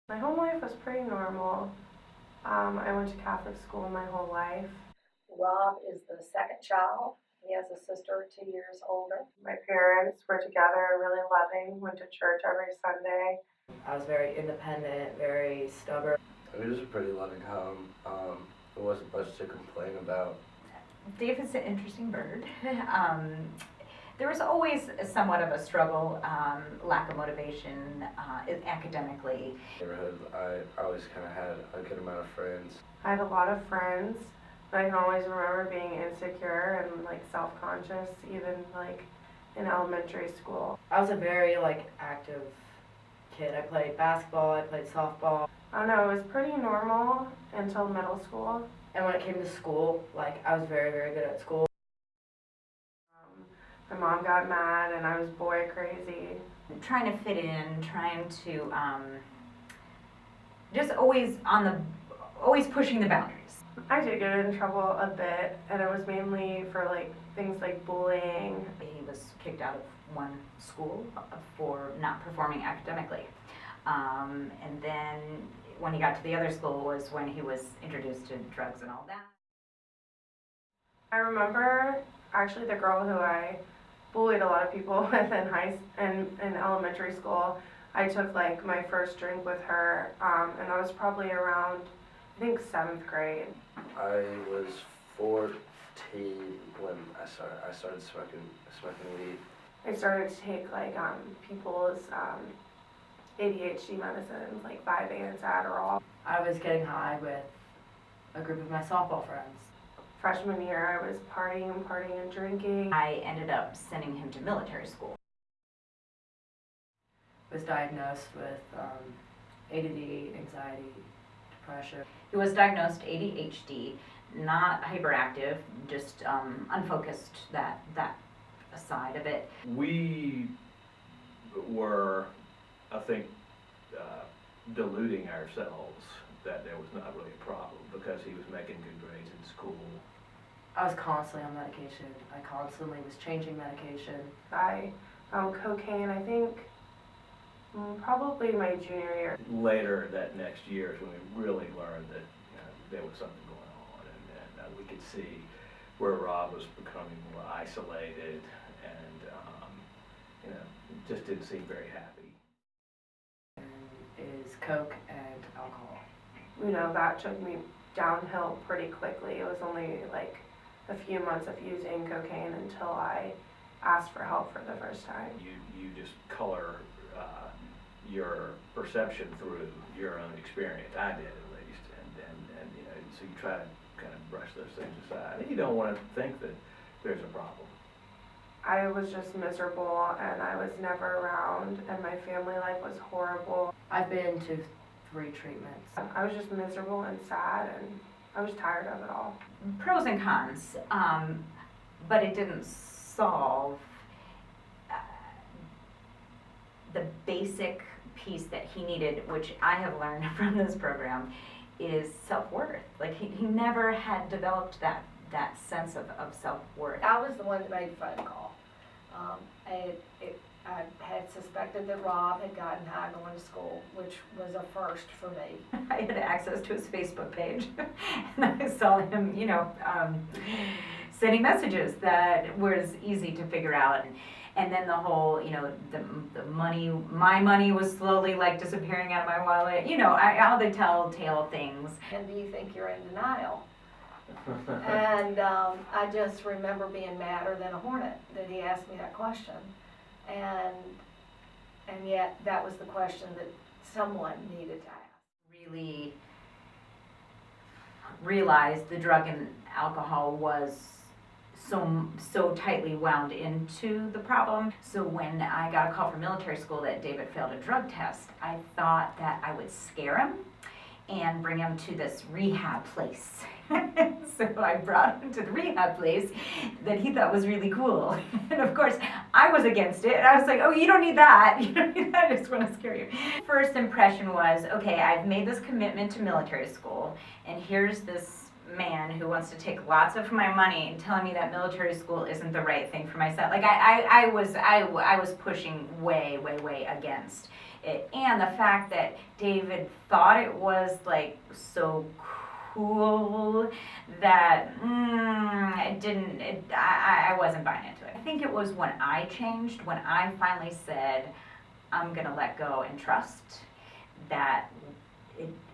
My home life was pretty normal. I went to Catholic school my whole life. Rob is the second child. He has a sister 2 years older. My parents were together, really loving, went to church every Sunday. I was very independent, very stubborn. It was a pretty loving home. There wasn't much to complain about. David's an interesting bird. There was always somewhat of a struggle, lack of motivation academically. Neighborhood, I always kind of had a good amount of friends. I had a lot of friends, but I can always remember being insecure and self-conscious, even in elementary school. I was a very active kid. I played basketball, I played softball. I don't know, it was pretty normal until middle school. And when it came to school, I was very, very good at school. My mom got mad and I was boy crazy. Trying to fit in, trying to just always pushing the boundaries. I did get in trouble a bit, and it was mainly for things like bullying. He was kicked out of one school for not performing academically. And then when he got to the other school was when he was introduced to drugs and all that. I remember actually the girl who I bullied a lot of people with in elementary school. I took my first drink with her, and I was probably around, I think, 7th grade. I was 14 when I started smoking weed. I started to take people's ADHD medicines, like Vyvanse, Adderall. I was getting high with a group of my softball friends. Freshman year, I was partying and drinking. I ended up sending him to military school. Was diagnosed with ADD, anxiety, depression. He was diagnosed ADHD, not hyperactive, just unfocused, that side of it. We were, I think, deluding ourselves that there was not really a problem because he was making good grades in school. I was constantly on medication. I constantly was changing medication. I cocaine, I think, probably my junior year. Later that next year is when we really learned that there was something going on, and we could see where Rob was becoming more isolated and just didn't seem very happy. Is coke and alcohol. That took me downhill pretty quickly. It was only a few months of using cocaine until I asked for help for the first time. You just color your perception through your own experience. I did, at least, and so you try to kind of brush those things aside. And you don't want to think that there's a problem. I was just miserable, and I was never around, and my family life was horrible. I've been to 3 treatments. I was just miserable and sad, and I was tired of it all. Pros and cons, but it didn't solve the basic piece that he needed, which I have learned from this program, is self-worth. He never had developed that sense of self-worth. I was the one that made the phone call. I had suspected that Rob had gotten high going to school, which was a first for me. I had access to his Facebook page, and I saw him, sending messages that was easy to figure out. And then the whole, the money, my money was slowly disappearing out of my wallet. All the telltale things. And do you think you're in denial? And I just remember being madder than a hornet that he asked me that question. And yet that was the question that someone needed to ask. Really realized the drug and alcohol was so tightly wound into the problem. So when I got a call from military school that David failed a drug test, I thought that I would scare him and bring him to this rehab place. So I brought him to the rehab place that he thought was really cool. And of course, I was against it. And I was like, oh, you don't need that. You don't need that. I just want to scare you. First impression was, okay, I've made this commitment to military school, and here's this man who wants to take lots of my money and telling me that military school isn't the right thing for my son. Like I was pushing way against it, and the fact that David thought it was like so cool that I wasn't buying into it. I think it was when I changed, when I finally said I'm gonna let go and trust, that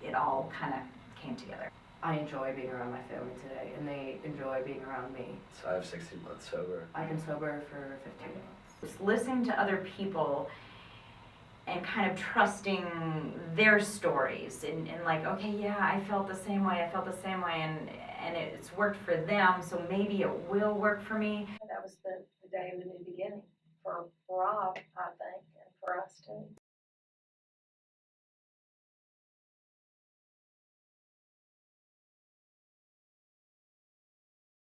it all kind of came together. I enjoy being around my family today, and they enjoy being around me. So I have 16 months sober. I've been sober for 15 months. It's listening to other people and kind of trusting their stories and like, okay, yeah, I felt the same way, and it's worked for them, so maybe it will work for me. That was the day of the new beginning for Rob, I think, and for us too.